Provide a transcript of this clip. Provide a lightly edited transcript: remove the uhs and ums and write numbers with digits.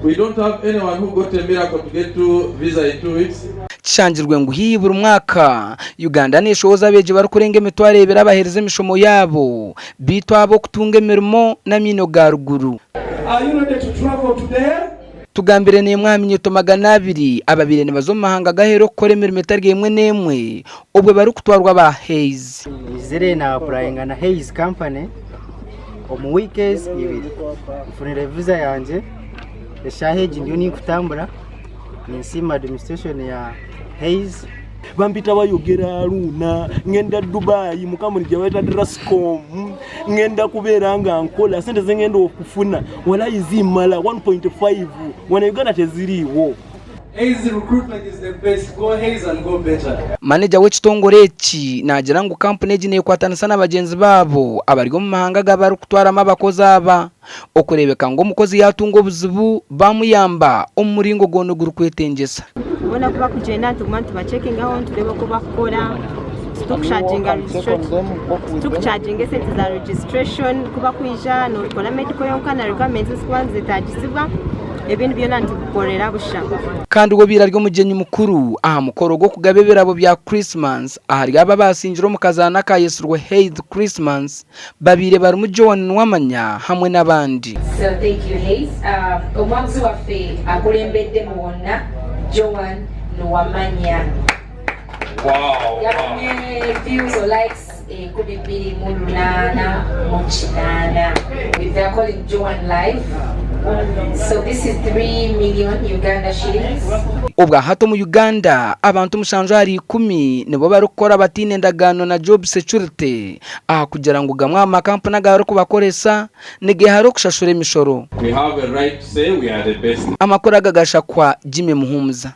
We don't have anyone who got a miracle to get to visa in 2 weeks. Changirwe ngo hibura umwaka Uganda nishoza abeje bari kurenga emitware ebera bahereza imishomo yabo bitwa abo kutunga emirimo na mino garuguru. Are you ready to travel today? Tugambire ne mwami nyeto 200 ababire ne bazomahanga gahero kore emirimo etarge emwe nemwe obwe bari kutwarwa ba Hayes. Izere na applying na Hayes company omu weekends ibiri ifunire visa yanje eshaheji ndio ni kutambura ninsima administration ya Hayes bampita bayogera Aruna ngenda Dubai mukamuri jawaita Drascom ngenda kuberanga nkola sente zengenda okufuna wala izimala 1.5 wana Uganda teziriwo. Hayes recruitment is the best. Go Hayes and go better. Manager w'ekitongore eki nagira ngo company egi nekwatana sana abagenzi babo abarigo mu mahanga gabaru kutwara abakozi aba okurebeka ngo umukozi yatunga obuzibu bamuyamba omuringo gono guru kwetengesa. Bona kuba kugenda tumantu ba checking aho tureba ko bakora stock charging sente za registration kuba kwija no kola medical yonka na requirements kwanza zitagisibwa ebintu byona ntukorera busha. Kandi ugo biraryo mugenyi mukuru aha mukoro go kugabebera abo bya Christmas ahari aba basinjiro mu kazana ka Yesu Hayes Christmas babire bari mu John wamanya hamwe n'abandi. So thank you Hayes. Omwanzi waffe akulembedde mubonna John Nwamanya. Wow. Yafunye views or likes kubibiri mulunana muchinana. We are calling John live. So this is 3 million Uganda shillings. Obwa hato mu Uganda abantu mushanjo hari 10 nibo barukora batine ndagano na job security kugira ngo gamwa amakampani agaro kubakoresa nige haro kushashura imishoro. We have a right to say we are the best. Amakora gagasha kwa Jimmy Muhumuza.